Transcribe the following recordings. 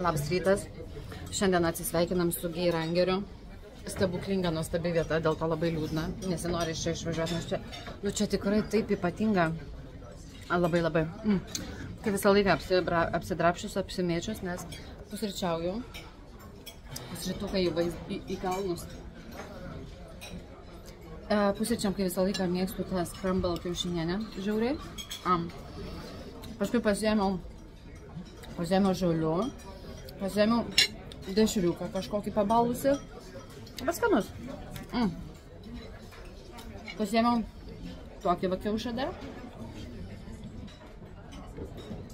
Labas rytas. Šiandien atsisveikinam su Geirangeriu. Stebuklinga, nuostabi vieta, dėl to labai liūdna. Nesinori iš čia išvažiuoti, nes čia, čia tikrai taip ypatinga. Labai. Kai visą laiką apsidrapšius, apsimėčius, nes pusryčiauju. Pusrytukai į kalnus. Pusryčiam, kai visą laiką mėgstu tą scramble kiaušinienę, žiauriai. Paskui pasiėmiau žolių, pasiėmiau dešriuką kažkokį pabalusi. Bet skanus. Pasiėmiau tokį va kiaušadę,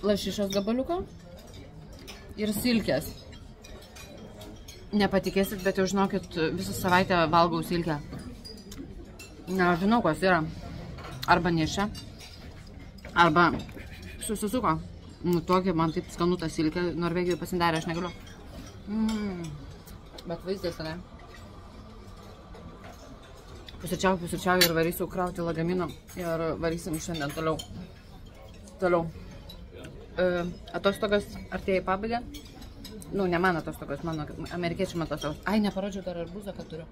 lašišos gabaliuką ir silkės. Nepatikėsit, bet jau žinokit, visą savaitę valgau silkę. Nežinau, kas yra. Arba nešia, arba susisuko. Tokia man taip skanu ta silkė, Norvegijoje pasidarė, aš negaliu. Bet vaizdas, ne? Pusryčiauju ir varysiu krauti lagamino ir varysim šiandien toliau. Atostogas artėja į pabaigą. Ne man atostogas, mano amerikiečių atostogas. Ai, neparodžiau dar arbūzą, kad turiu.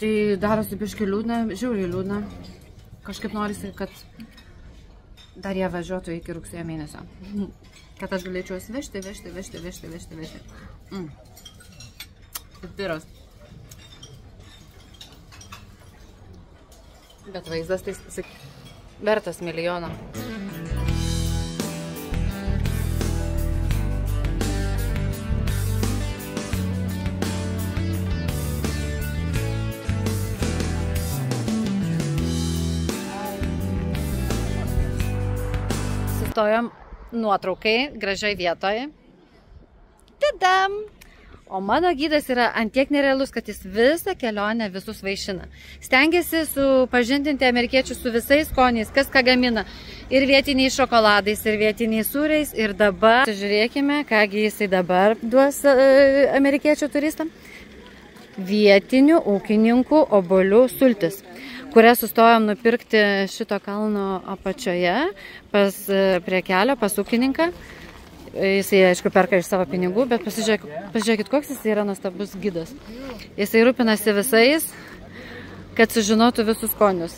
Tai darosi biškai liūdna, žiauriai liūdna. Kažkaip norisi, kad dar jie važiuotų iki rugsėjo mėnesio. Kad aš galėčiau vežti. Pipiras. Bet vaizdas tai vertas milijoną. Sustojom nuotraukai gražiai vietoje. Tadam! O mano gidas yra antiek nerealus, kad jis visą kelionę visus vaišina. Stengiasi supažindinti amerikiečius su visais skoniais, kas ką gamina. Ir vietiniais šokoladais, ir vietiniais sūriais. Ir dabar, žiūrėkime, kągi jisai dabar duos amerikiečių turistam. Vietinių ūkininkų obuolių sultis, kurią sustojom nupirkti šito kalno apačioje, prie kelio, pas ūkininką. Jisai, aišku, perka iš savo pinigų, bet pasižiūrėkit, koks jisai yra nuostabus gidas. Jisai rūpinasi visais, kad sužinotų visus skonius,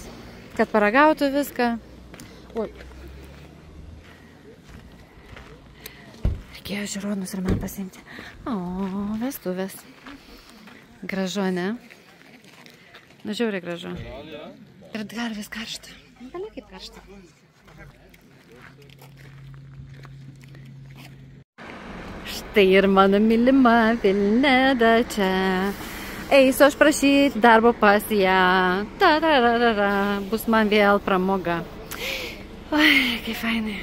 kad paragautų viską. Reikėjo žiūronus ir man pasiimti. Vestuvės. Gražu, ne? Žiauriai gražu. Ir dar vis karšta. Gali kaip karšta. Štai ir mano mylima Vilneda čia. Eisiu aš prašyti darbo pas ją. Bus man vėl pramoga. Oi, kaip fainai.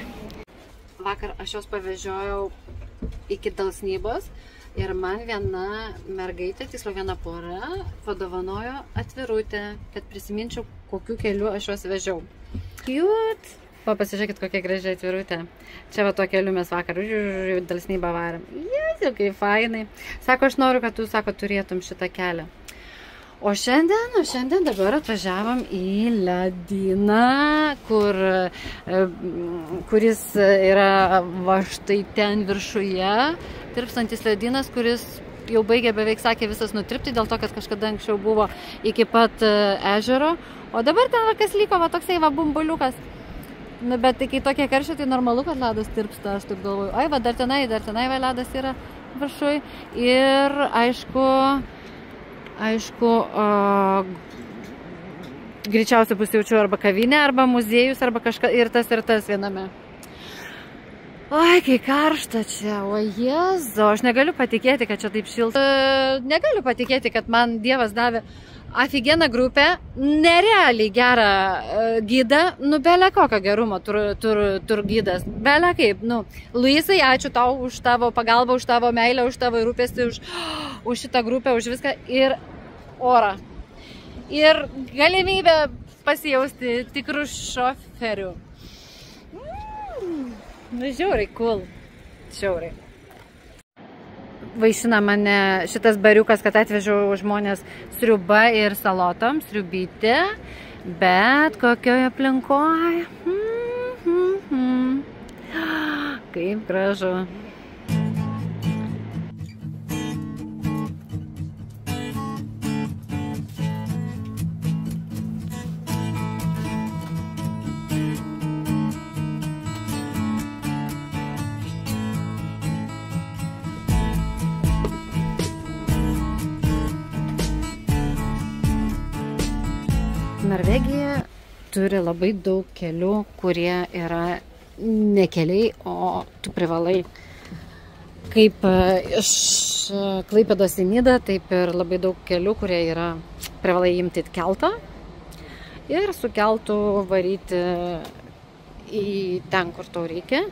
Vakar aš jos pavežiojau iki Dalsnybos ir man viena mergaitė, tiksliau viena pora, padovanojo atvirutę, kad prisiminčiau, kokiu keliu aš juos vežiau. Cute! Pasižiūrėkit, kokia gražiai atvirutė. Čia va to keliu mes vakar Dalsnybą varėm. Jėziu, kaip fainai. Sako, aš noriu, kad tu, turėtum šitą kelią. O šiandien dabar atvažiavom į ledyną, kuris yra va štai ten viršuje. Tirpstantis ledynas, kuris jau baigė beveik, sakė, visas nutirpti, dėl to, kad kažkada anksčiau buvo iki pat ežero. O dabar ten kas liko, va toksai va bumbuliukas. Bet kai tokie karščiai, tai normalu, kad ledas tirpsta, aš taip galvoju. Ai, va, dar tenai va ledas yra viršui. Ir aišku, greičiausiai bus jaučiu arba kavinė, arba muziejus, arba kažkas ir tas viename. Oi, kai karšta čia, o Jėzu, aš negaliu patikėti, kad čia taip šilta. Negaliu patikėti, kad man Dievas davė aфиgeną grupę, nerealiai gerą gidą, bele kokio gerumo tur gidas, bele kaip, Luisai, ačiū tau už tavo pagalbą, už tavo meilę, už tavo rūpestį, už šitą grupę, už viską ir orą. Ir galimybę pasijausti tikrų šoferių. Žiauriai cool, žiauriai. Vaišina mane šitas bariukas, kad atvežiau žmonės sriuba ir salotom, sriubytė, bet kokioje aplinkoje. Kaip gražu. Norvegija turi labai daug kelių, kurie yra ne keliai, o tu privalai kaip iš Klaipėdos į Nidą, taip ir labai daug kelių, kurie yra privalai imti keltą ir su keltu varyti į ten, kur tau reikia.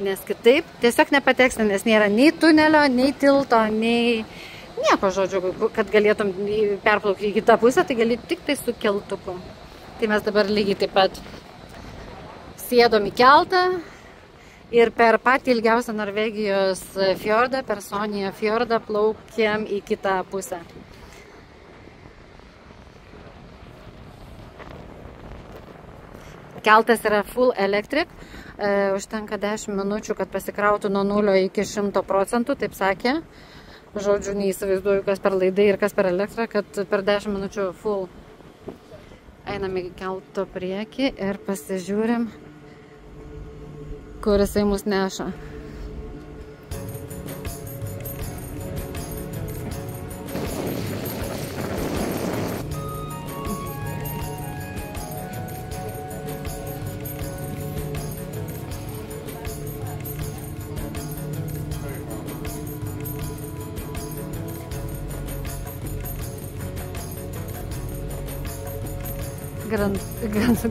Nes kitaip tiesiog nepateksi, nes nėra nei tunelio, nei tilto, nei nieko, žodžiu, kad galėtum perplaukti į kitą pusę, tai gali tik tai su keltuku. Tai mes dabar lygiai taip pat sėdom į keltą ir per patį ilgiausią Norvegijos fjordą, per Sonija fjordą, plaukėm į kitą pusę. Keltas yra full electric, užtenka 10 minučių, kad pasikrautų nuo 0 iki 100%, taip sakė. Žodžiu, neįsivaizduoju, kas per laidai ir kas per elektrą, kad per 10 minučių full. Einam į kelto priekį ir pasižiūrim, kur jisai mus neša.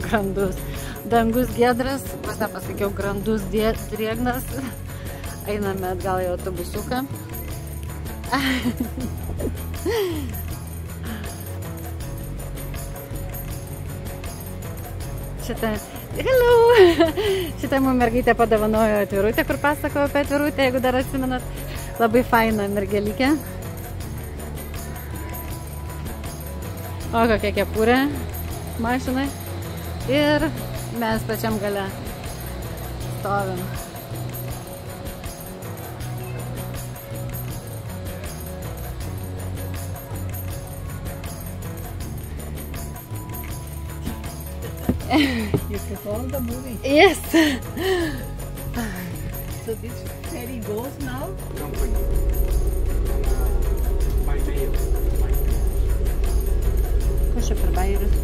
Grandus. Dangus giedras, pas nepasakiau, grandus drėgnas. Einame atgal į autobusiuką. Hello! Šitą mums mergaitė padovanojo atvirutę, kur pasakojo apie atvirutę, jeigu dar atsimenat. Labai faina mergelykė. O kokia kepurė mašinai. Ir mes pačiam gale stovim. You performed the movie? Yes! So this ferry goes now? Kas čia per bairius?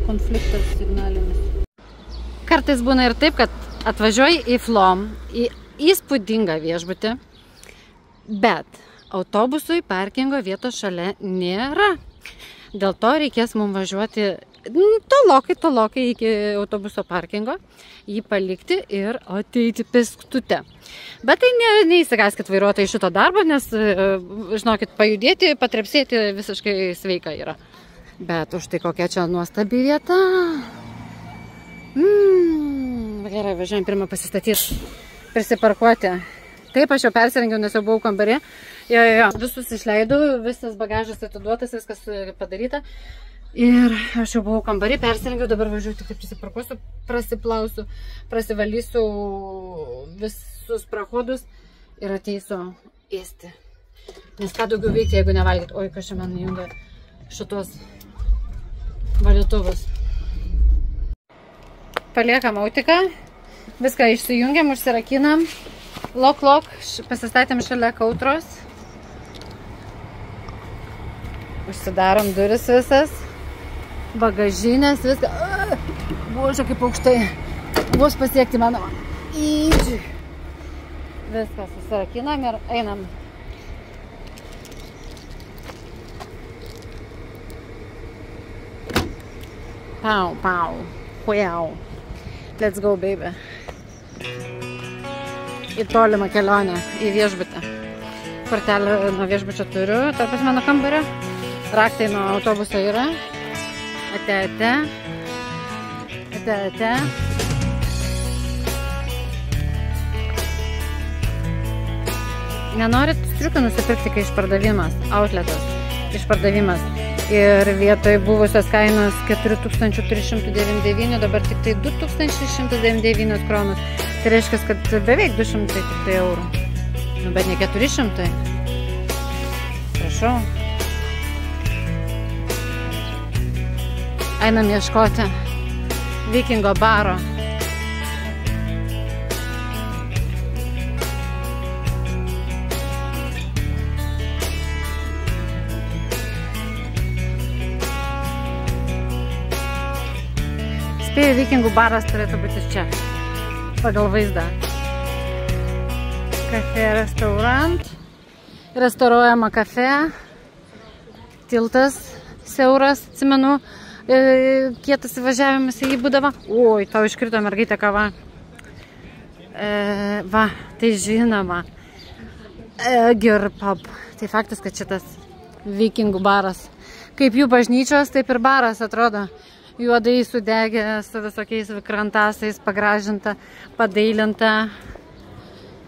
Konfliktas signalinis. Kartais būna ir taip, kad atvažiuoji į Flom, į įspūdingą viešbutį, bet autobusui parkingo vietos šalia nėra. Dėl to reikės mums važiuoti tolokai iki autobuso parkingo, jį palikti ir ateiti pėstute. Bet tai neįsigaskit vairuotojai šito darbo, nes, žinokit, pajudėti, patrepsėti visiškai sveika yra. Bet už tai kokia čia nuostabi vieta. Gerai, važiuojam pirmą pasistatyti, prisiparkuoti. Taip, aš jau persirengiau, nes jau buvau kambarė. Jo, visus išleidau, visas bagažas atiduotas, viskas padaryta. Ir aš jau buvau kambarį, persirengiau, dabar važiuoju, tik tai prisiparkuosiu, prasiplausiu, prasivalysiu visus prahodus ir ateisiu ėsti. Nes ką daugiau veikti, jeigu nevalgyti. Oi, kas čia man įjungia šitos valytuvus. Paliekam autiką, viską išsijungiam, užsirakinam. Lok, pasistatėm šalia kautros. Užsidarom duris visas. Bagažinės, viską. Bože, kaip aukštai. Vos pasiekti mano. Viską susirakinam ir einam. Pau. Huiau. Let's go, baby. Į tolimą kelionę, į viešbutį. Kortelę nuo viešbučio turiu, tarp mano kambario. Raktai nuo autobuso yra. Ate. Nenorit striuką nusipirkti, kai išpardavimas, outletas, išpardavimas. Ir vietoj buvusios kainos 4399, dabar tik tai 2199 kronus. Tai reiškia, kad beveik 200 tik tai eurų. Nu, bet ne 400. Prašau. Einam ieškoti Vikingo baro. tikrųjų vikingų baras turėtų būti čia, pagal vaizdą. Kafe restaurant, restauruojama kafe, tiltas siauras, atsimenu, kietas įvažiavimas į jį būdavo. Oi, tau iškrito mergaitė kava. Va, tai žinoma. Egger pub. Tai faktas, kad šitas vikingų baras. Kaip jų bažnyčios, taip ir baras atrodo. Juodai sudegę su visokiais krantasais, pagražinta, padailinta.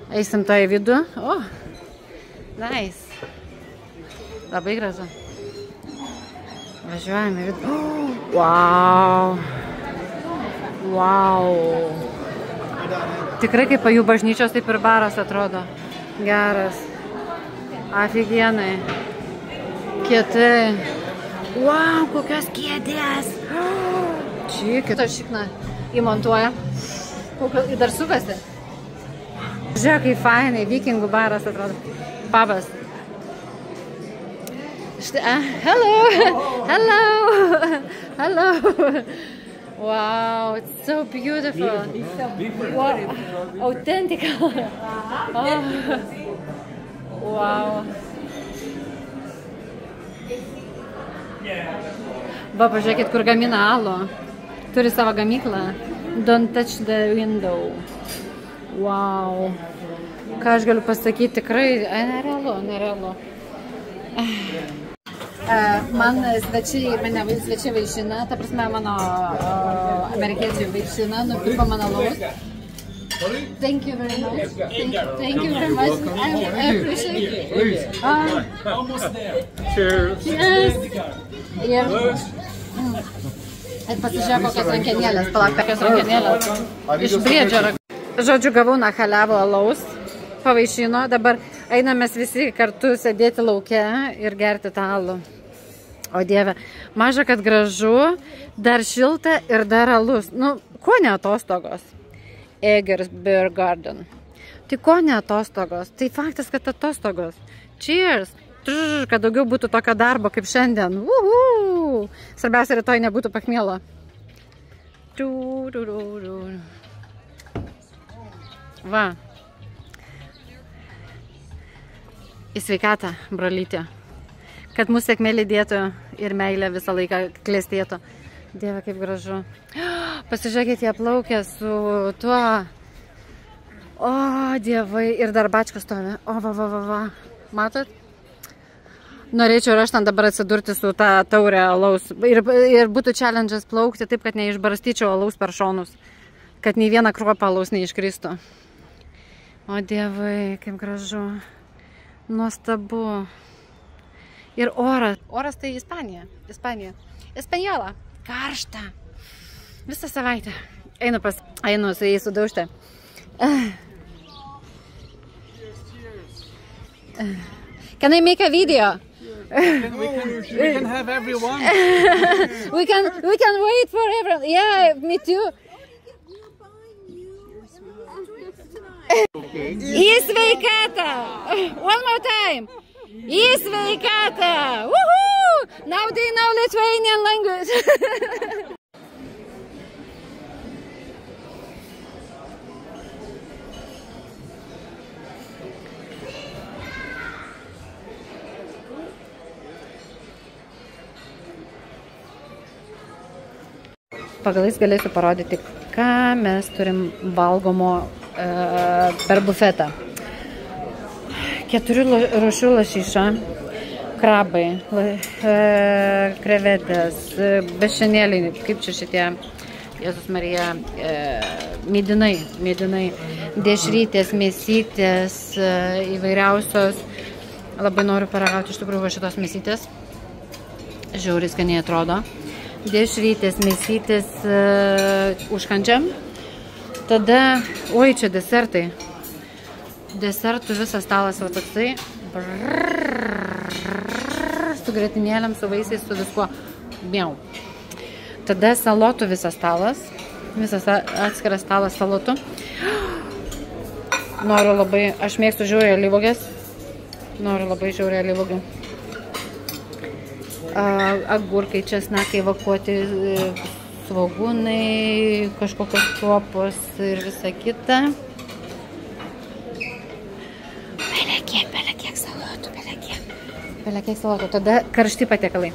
Eisim to į vidų. O, nice. Labai gražu. Važiuojame į vidų. Wow. Wow. Tikrai kaip jų bažnyčios, taip ir baras atrodo. Geras. Afigienai. Kietai. Wow, kokios kėdės. Čia kitą šikną įmontuoja. Ir dar sukasi. Žiūrėk, kaip fainai. Vikingų baras atrodo. Pabas. Hello. Hello. Hello. Wow, it's so beautiful. Wow. Authentic. Oh. Wow. Va, pažiūrėkit, kur gamina alų. Turi savo gamyklą. Don't touch the window. Wow. Ką aš galiu pasakyti, tikrai nerealu. Mane svečiai vaišina, ta prasme mano amerikiečiai vaišina, nupirko mano alaus. Thank you very much. Thank you very much. I appreciate it. Almost there. Cheers. Yes. Ir pasižiūrėk, kokias rankenėlės. Palauk, tokias rankenėlės. Iš briedžio. Žodžiu, gavau nachaliavo alaus. Pavaišino. Dabar einame visi kartu sėdėti lauke ir gerti tą alų. O Dieve, maža, kad gražu, dar šilta ir dar alus. Nu, ko ne atostogos? Eggers Beer Garden. Tai ko ne atostogos? Tai faktas, kad atostogos. Cheers! Kad daugiau būtų tokio darbo kaip šiandien. Svarbiausia, rytoj nebūtų pachmielo. Va. Į sveikatą, brolytė. Kad mūsų sėkmė lydėtų ir meilė visą laiką klestėtų. Dieve, kaip gražu. Pasižiūrėkit, jie plaukia su tuo. O, dievai. Ir dar bačkas stovi. O, va. Matot? Norėčiau ir aš ten dabar atsidurti su tą taurę alaus. Ir būtų challenge'as plaukti taip, kad neišbarstyčiau alaus per šonus. Kad nei viena kruopa alaus neiškristų. O, dievai, kaip gražu. Nuostabu. Ir oras. Oras tai Ispanija. Ispaniola. Karšta. Visą savaitę. Einu su jais sudaužti. Can I make a video? We can have everyone. we can wait for everyone. Yeah, me too. Į sveikatą. One more time. Į sveikatą. Woohoo! Now they know Lithuanian language. Pagalais galėsiu parodyti, ką mes turim valgomo per bufetą. 4 rūšių lašiša, krabai, krevetės, bešenėliai, kaip čia šitie, Jėzus Marija, mėdinai, dešrytės, mėsytės, įvairiausios. Labai noriu paragauti iš tikrųjų šitos mėsytės. Žiauriai skaniai atrodo. Dešrytės, mėsytės užkandžiam. Tada, oi, čia desertai. Desertų visas stalas va toksai. Su grietinėlėm, su vaisiais, su viskuo. Miau. Tada salotų visas stalas. Visas atskiras stalas salotų. Noriu labai, aš mėgstu žiauriai alyvuogės. Noriu labai žiauriai alyvuogių. Agurkai, česnakai, vakuoti, svogūnai, kažkokios kruopos ir visa kita. Belekiek salotų. Tada karšti patiekalai.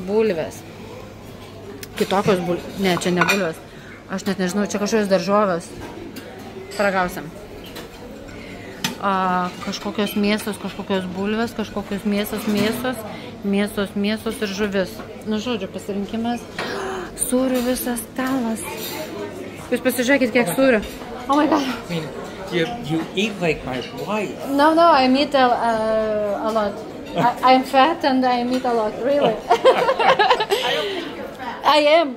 Bulvės. Kitokios bulvės. Ne, čia ne bulvės. Aš net nežinau, čia kažkokios daržovės. Paragausim. Kažkokios mėsos, kažkokios bulvės, kažkokios mėsos ir žuvis. Nu, žodžiu, pasirinkimas. Sūrių visas stalas. Jūs pasižiūrėkit, kiek sūrių. Oh my God. I mean, you eat like my wife. No, I eat a lot. I'm fat and I eat a lot, really. I am.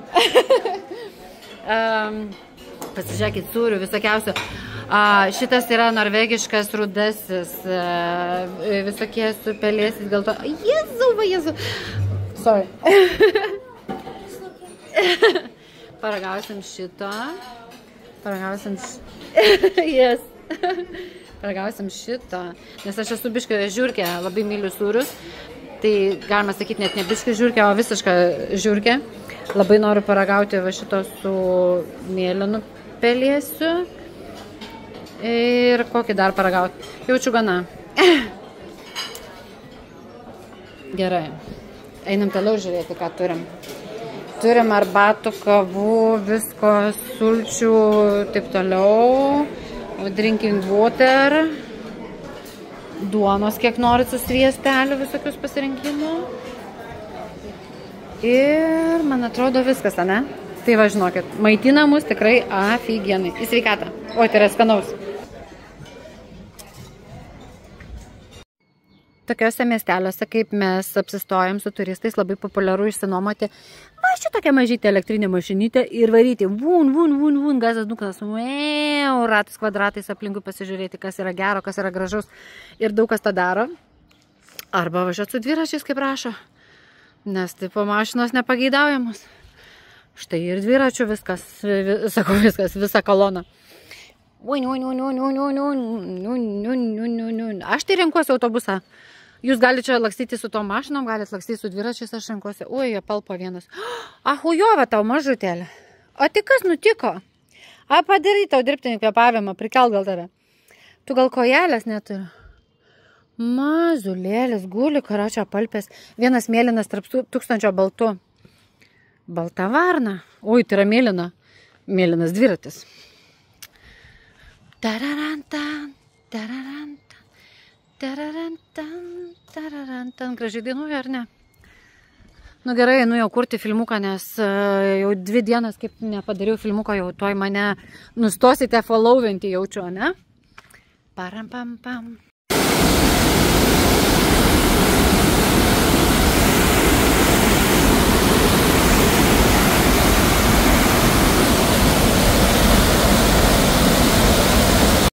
Pasižiūrėkit, sūrių visokiausių. Šitas yra norvegiškas rudasis, visokie su pelėsis, gal to... Jezu. Sorry. Paragausim šito. Yes. Paragausim šito. Nes aš esu biška žiurkė, labai myliu sūrius. Tai galima sakyti net ne biška žiurkė, o visiška žiurkė. Labai noriu paragauti va šito su mėlynu pelėsiu. Ir kokį dar paragauti. Jaučiu gana. Gerai. Einam toliau žiūrėti, ką turim. Turim arbatų, kavų, visko, sulčių, taip toliau. Drinking water. Duonos, kiek norit su sviesteliu, visokius pasirinkimų. Ir, man atrodo, viskas, ne? Tai va, žinokit, maitina mus tikrai afigienai. Į sveikatą. Oi, tai yra skanaus. Tokiuose miesteliuose, kaip mes apsistojam su turistais, labai populiaru išsinuomoti va šitokią mažytę elektrinę mašinytę ir varyti vun, gazas nuklas, ratais kvadratais aplinkui pasižiūrėti, kas yra gero, kas yra gražaus. Ir daug kas tą daro. Arba važiuoti su dviračiais, kaip rašo. Nes tipo mašinos nepageidaujamos. Štai ir dviračių viskas, visa kolona. Aš tai renkuosi autobusą. Jūs galite čia lakstyti su to mašinom, galite lakstyti su dviračiais, aš renkuosi. Oi, jie palpo vienas. Ahujova tau mažutėlė. O tai kas nutiko? Padaryt tau dirbtinį kvėpavimą, prikel gal tave. Tu gal kojelės neturi? Mazulėlis, guli, karočio palpės. Vienas mėlynas tarp 1000 baltų. Balta varna. Oi, tai yra mėlyna. Mėlynas dviratis. Tararantan, tararantan, tararantan, tararantan. Gražiai dainuoja, ar ne? Nu gerai, nu jau kurti filmuką, nes jau 2 dienas kaip nepadariau filmuko, jau toj mane nustosite followinti jaučiu, ne? Param pam pam.